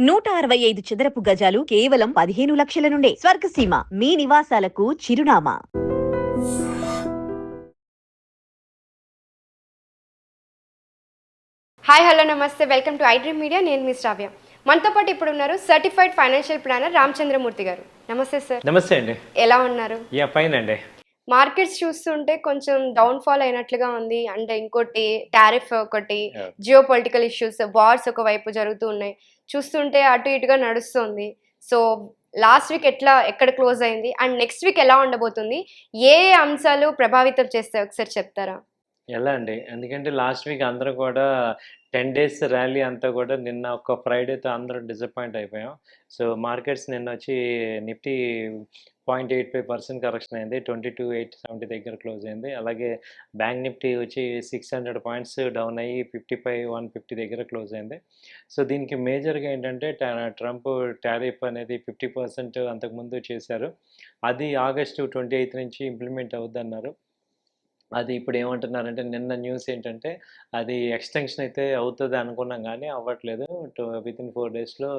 165 చదరపు గజాలు కేవలం 15 లక్షల నుండే. స్వర్గసీమ మీ నివాసాలకు చిరునామా. హాయ్ హలో నమస్తే, వెల్కమ్ టు ఐడ్రీమ్ మీడియా. నేను మీ శ్రావ్య. మనతో పాటు ఇప్పుడు ఉన్నారు సర్టిఫైడ్ ఫైనాన్షియల్ ప్లానర్ రామచంద్రమూర్తి గారు. నమస్తే సార్. నమస్తే అండి. ఎలా ఉన్నారు? ఫైన్ అండి. మార్కెట్స్ చూస్తుంటే కొంచెం డౌన్ ఫాల్ అయినట్లుగా ఉంది. అంటే ఇంకోటి టారిఫ్, ఒకటి Yeah. Geo political issues, wars ఒకవైపు జరుగుతూ ఉన్నాయి. చూస్తుంటే అటు ఇటుగా నడుస్తుంది. సో లాస్ట్ వీక్ ఎక్కడ క్లోజ్ అయింది అండ్ నెక్స్ట్ వీక్ ఎలా ఉండబోతుంది, ఏ అంశాలు ప్రభావితం చేస్తాయి ఒకసారి చెప్తారా? ఎలా అండి, ఎందుకంటే లాస్ట్ వీక్ అందరూ కూడా 10 days ర్యాలీ అంతా కూడా నిన్న ఒక ఫ్రైడేతో అందరూ డిసప్పాయింట్ అయిపోయాం. సో మార్కెట్స్ నిన్న వచ్చి నిఫ్టీ 0.85% కరెక్షన్ అయింది, 22,870 దగ్గర క్లోజ్ అయింది. అలాగే బ్యాంక్ నిఫ్టీ వచ్చి 600 పాయింట్స్ డౌన్ అయ్యి 55,150 దగ్గర క్లోజ్ అయింది. సో దీనికి మేజర్గా ఏంటంటే ట్రంప్ టారిఫ్ అనేది 50% అంతకుముందు చేశారు. అది ఆగస్టు 28 నుంచి ఇంప్లిమెంట్ అవుద్దన్నారు. అది ఇప్పుడు ఏమంటున్నారంటే, నిన్న న్యూస్ ఏంటంటే అది ఎక్స్టెన్షన్ అయితే అవుతుంది అనుకున్నాం కానీ అవ్వట్లేదు. వితిన్ 4 daysలో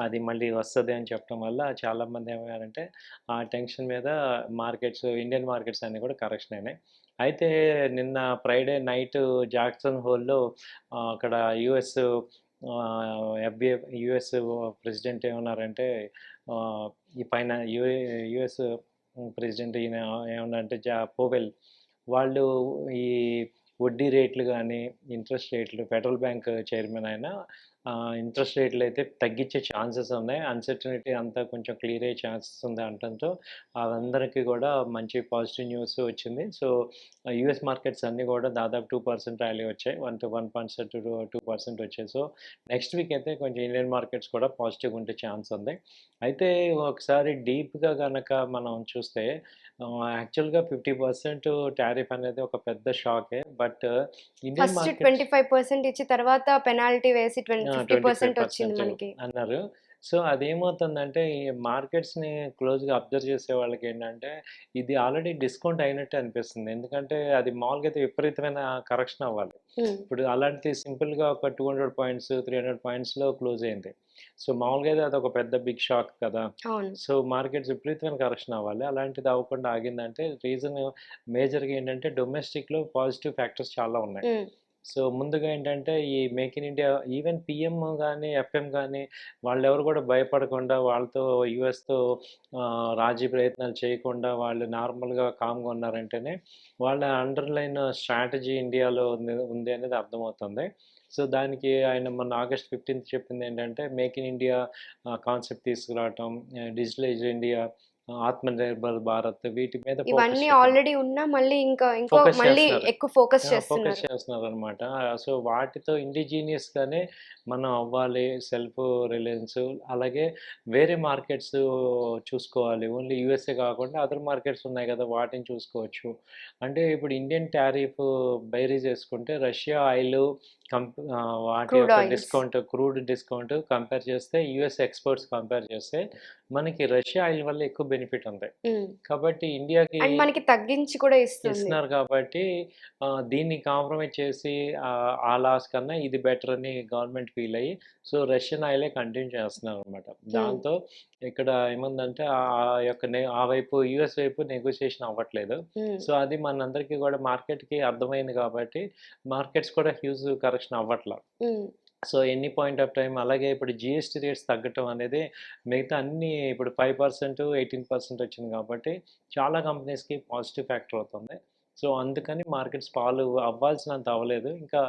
అది మళ్ళీ వస్తుంది అని చెప్పడం వల్ల చాలామంది ఏమయ్యారంటే ఆ టెన్షన్ మీద ఇండియన్ మార్కెట్స్ అన్నీ కూడా కరెక్షన్ అయినాయి. అయితే నిన్న ఫ్రైడే నైట్ జాక్సన్ హోల్లో అక్కడ యుఎస్ యుఎస్ ప్రెసిడెంట్ ఏమన్నారంటే, ఈ పైన యుఎస్ ప్రెసిడెంట్ ఈయన ఏమన్నారంటే పోవెల్ వాళ్ళు ఈ వడ్డీ రేట్లు కానీ ఇంట్రెస్ట్ రేట్లు, ఫెడరల్ బ్యాంక్ చైర్మన్ అయినా ఇంట్రెస్ట్ రేట్లు అయితే తగ్గించే ఛాన్సెస్ ఉన్నాయి, అన్సర్టనిటీ అంతా కొంచెం క్లియర్ అయ్యే ఛాన్సెస్ ఉంది అనడంతో అందరికీ కూడా మంచి పాజిటివ్ న్యూస్ వచ్చింది. సో యూఎస్ మార్కెట్స్ అన్నీ కూడా దాదాపు 2% ర్యాలీ వచ్చాయి, 1% to 2% వచ్చాయి. సో నెక్స్ట్ వీక్ అయితే కొంచెం ఇండియన్ మార్కెట్స్ కూడా పాజిటివ్గా ఉండే ఛాన్స్ ఉంది. అయితే ఒకసారి డీప్గా కనుక మనం చూస్తే యాక్చువల్గా 50% టారిఫ్ అనేది ఒక పెద్ద షాకే. బట్ ఇండియన్ ఫస్ట్ మార్కెట్స్ 25% ఇచ్చి తర్వాత పెనాల్టీ వేసి 50% వచ్చింది 25% మనకి. అన్నారు. సో అదేమవుతుందంటే ఈ మార్కెట్స్ని క్లోజ్గా అబ్జర్వ్ చేసే వాళ్ళకి ఏంటంటే ఇది ఆల్రెడీ డిస్కౌంట్ అయినట్టు అనిపిస్తుంది. ఎందుకంటే అది మామూలుగా అయితే విపరీతమైన కరెక్షన్ అవ్వాలి. ఇప్పుడు అలాంటిది సింపుల్గా ఒక 200 పాయింట్స్ 300 పాయింట్స్లో క్లోజ్ అయింది. సో మామూలుగా అయితే అది ఒక పెద్ద బిగ్ షాక్ కదా. అవును. సో మార్కెట్స్ విపరీతమైన కరెక్షన్ అవ్వాలి, అలాంటిది అవ్వకుండా ఆగిందంటే రీజన్ మేజర్గా ఏంటంటే డొమెస్టిక్లో పాజిటివ్ ఫ్యాక్టర్స్ చాలా ఉన్నాయి. సో ముందుగా ఏంటంటే ఈ make in India, even PM కానీ ఎఫ్ఎం కానీ వాళ్ళెవరు కూడా భయపడకుండా వాళ్ళతో యుఎస్తో రాజీ ప్రయత్నాలు చేయకుండా వాళ్ళు నార్మల్గా కామ్గా ఉన్నారంటేనే వాళ్ళ అండర్లైన్ స్ట్రాటజీ ఇండియాలో ఉంది అనేది అర్థమవుతుంది. సో దానికి ఆయన మొన్న August 15th చెప్పింది ఏంటంటే మేక్ ఇన్ ఇండియా కాన్సెప్ట్ తీసుకురావటం, డిజిటలైజ్ ఇండియా, ఆత్మనిర్భర్ భారత్, వీటి మీద ఇవన్నీ ఆల్రెడీ ఉన్నా మళ్ళీ ఇంకో ఫోకస్ మళ్ళీ చేస్తున్నారు. ఎక్కువ ఫోకస్ ఫోకస్ చేస్తున్నారు. చేస్తున్నారు అనమాట. సో వాటితో ఇండిజీనియస్గానే మనం అవ్వాలి, సెల్ఫ్ రిలయన్స్. అలాగే వేరే మార్కెట్స్ చూసుకోవాలి, ఓన్లీ యూఎస్ఏ కాకుండా అదర్ మార్కెట్స్ ఉన్నాయి కదా వాటిని చూసుకోవచ్చు. అంటే ఇప్పుడు ఇండియన్ టారిఫ్ బైరీ చేసుకుంటే రష్యా ఆయిల్ వాటి క్రూడ్ యొక్క ఆయిల్స్. క్రూడ్ డిస్కౌంట్ కంపేర్ చేస్తే, యుఎస్ ఎక్స్పోర్ట్స్ కంపేర్ చేస్తే మనకి రష్యా ఆయిల్ వల్ల ఎక్కువ బెనిఫిట్ ఉంది. కాబట్టి ఇండియాకి అండ్ మనకి తగ్గించి కూడా ఇస్తుంది. ఇస్తున్నారు కాబట్టి దీన్ని కాంప్రమైజ్ చేసి ఆ లాస్ కన్నా ఇది బెటర్ అని గవర్నమెంట్ ఫీల్ అయ్యి సో రష్యన్ ఆయిలే కంటిన్యూ చేస్తున్నారు అనమాట. దాంతో ఇక్కడ ఏముందంటే ఆ వైపు యుఎస్ వైపు నెగోషియేషన్ అవ్వట్లేదు. సో అది మనందరికీ కూడా మార్కెట్కి అర్థమైంది కాబట్టి మార్కెట్స్ కూడా హ్యూజ్ కరెక్షన్ అవ్వట్లా. So any point of time అలాగే ఇప్పుడు జిఎస్టీ రేట్స్ తగ్గటం అనేది మిగతా అన్ని ఇప్పుడు 5% 18% వచ్చింది కాబట్టి చాలా కంపెనీస్కి పాజిటివ్ ఫ్యాక్టర్ అవుతుంది. సో అందుకని మార్కెట్స్ ఫాలో అవ్వాల్సినంత అవ్వలేదు, ఇంకా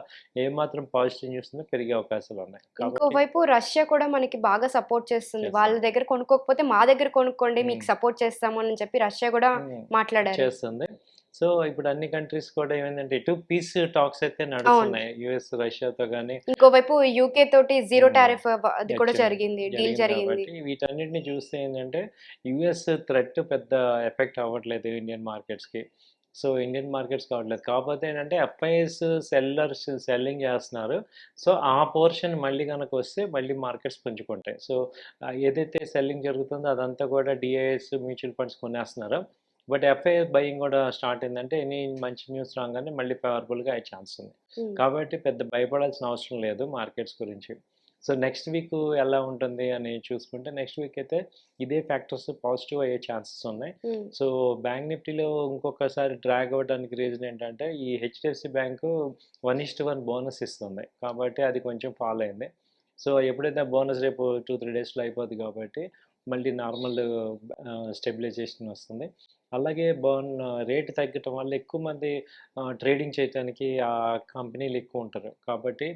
ఏమాత్రం పాజిటివ్ న్యూస్ ఉందో పెరిగే అవకాశాలు ఉన్నాయి. ఇంకోవైపు రష్యా కూడా మనకి బాగా సపోర్ట్ చేస్తుంది. వాళ్ళ దగ్గర కొనుక్కోకపోతే మా దగ్గర కొనుక్కోండి, మీకు సపోర్ట్ చేస్తాము అని చెప్పి రష్యా కూడా మాట్లాడారు. చేస్తుంది. సో ఇప్పుడు అన్ని కంట్రీస్ కూడా ఏమైందంటే ఇటు పీస్ టాక్స్ అయితే నడుస్తున్నాయి, యుఎస్ రష్యాతో కానీ. ఇంకోవైపు యూకే తోటి జీరో టారిఫ్ అది కూడా జరిగింది, డీల్ జరిగింది. కాబట్టి వీటన్నిటిని చూస్తే ఏంటంటే యుఎస్ థ్రెట్ పెద్ద ఎఫెక్ట్ అవ్వట్లేదు ఇండియన్ మార్కెట్స్కి. సో ఇండియన్ మార్కెట్స్ కావట్లేదు, కాకపోతే ఏంటంటే ఎఫ్ఐఎస్ సెల్లర్స్ సెల్లింగ్ చేస్తున్నారు. సో ఆ పోర్షన్ మళ్ళీ కనుక వస్తే మళ్ళీ మార్కెట్స్ పుంజుకుంటాయి. సో ఏదైతే సెల్లింగ్ జరుగుతుందో అదంతా కూడా డిఐఎస్ మ్యూచువల్ ఫండ్స్ కొనేస్తున్నారు. బట్ ఎఫ్ఐఎస్ బయింగ్ కూడా స్టార్ట్ అయిందంటే ఎనీ మంచి న్యూస్ రాగానే మళ్ళీ ఫేవరబుల్గా అయ్యే ఛాన్స్ ఉంది. కాబట్టి పెద్ద భయపడాల్సిన అవసరం లేదు మార్కెట్స్ గురించి. సో నెక్స్ట్ వీక్ ఎలా ఉంటుంది అని చూసుకుంటే నెక్స్ట్ వీక్ అయితే ఇదే ఫ్యాక్టర్స్ పాజిటివ్ అయ్యే ఛాన్సెస్ ఉన్నాయి. సో బ్యాంక్ నిఫ్టీలో ఇంకొకసారి డ్రాగ్ అవ్వడానికి రీజన్ ఏంటంటే ఈ హెచ్డిఎఫ్సి బ్యాంకు 1:1 బోనస్ ఇస్తుంది కాబట్టి అది కొంచెం ఫాలో అయింది. సో ఎప్పుడైతే బోనస్ రేపు 2-3 డేస్లో అయిపోద్ది కాబట్టి మళ్ళీ నార్మల్ స్టెబిలైజేషన్ వస్తుంది. అలాగే రేటు తగ్గటం వల్ల ఎక్కువ మంది ట్రేడింగ్ చేయడానికి ఆ కంపెనీలు ఎక్కువ ఉంటారు కాబట్టి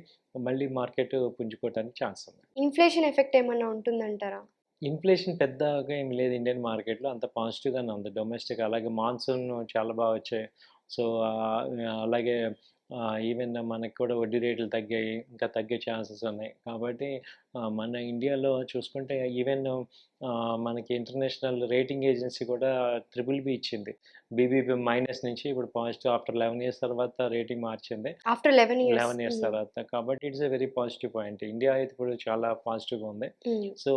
మళ్ళీ మార్కెట్ పుంజుకోవడానికి ఛాన్స్ ఉంది. ఇన్ఫ్లేషన్ ఎఫెక్ట్ ఏమన్నా ఉంటుందంటారా? ఇన్ఫ్లేషన్ పెద్దగా ఏమి లేదు ఇండియన్ మార్కెట్లో, అంత పాజిటివ్గానే ఉంది డొమెస్టిక్. అలాగే మాన్సూన్ చాలా బాగా వచ్చాయి. సో అలాగే ఈవెన్ మనకి కూడా వడ్డీ రేట్లు తగ్గాయి, ఇంకా తగ్గే ఛాన్సెస్ ఉన్నాయి. కాబట్టి మన ఇండియాలో చూసుకుంటే ఈవెన్ మనకి ఇంటర్నేషనల్ రేటింగ్ ఏజెన్సీ కూడా BBB ఇచ్చింది. BBB మైనస్ నుంచి ఇప్పుడు పాజిటివ్ ఆఫ్టర్ 11 ఇయర్స్ తర్వాత రేటింగ్ మార్చింది. ఆఫ్టర్ 11 11 ఇయర్స్ తర్వాత. కాబట్టి it's a very positive point. India అయితే ఇప్పుడు చాలా పాజిటివ్గా ఉంది. సో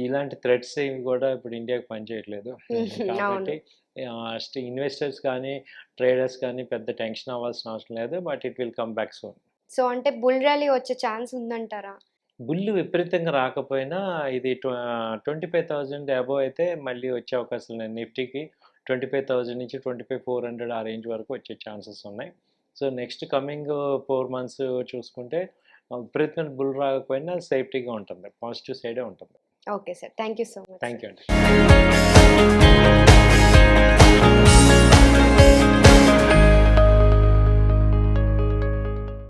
ఇలాంటి థ్రెట్స్ ఏవి కూడా ఇప్పుడు ఇండియాకి పనిచేయట్లేదు. కాబట్టి ఇన్వెస్టర్స్ కానీ ట్రేడర్స్ కానీ పెద్ద టెన్షన్ అవ్వాల్సిన అవసరం లేదు. But it will come back soon. So అంటే బుల్ ర్యాలీ వచ్చే ఛాన్స్ ఉందంటారా? బుల్లు విపరీతంగా రాకపోయినా ఇది 25,000 అబోవ్ అయితే మళ్ళీ వచ్చే అవకాశాలు ఉన్నాయి. నిఫ్టీకి 25,000 నుంచి 25,400 ఆ రేంజ్ వరకు వచ్చే ఛాన్సెస్ ఉన్నాయి. సో నెక్స్ట్ కమింగ్ 4 మంత్స్ చూసుకుంటే విపరీతమైన బుల్ రాకపోయినా సేఫ్టీగా ఉంటుంది, పాజిటివ్ సైడే ఉంటుంది. Okay sir, thank you so much. Thank you అండి.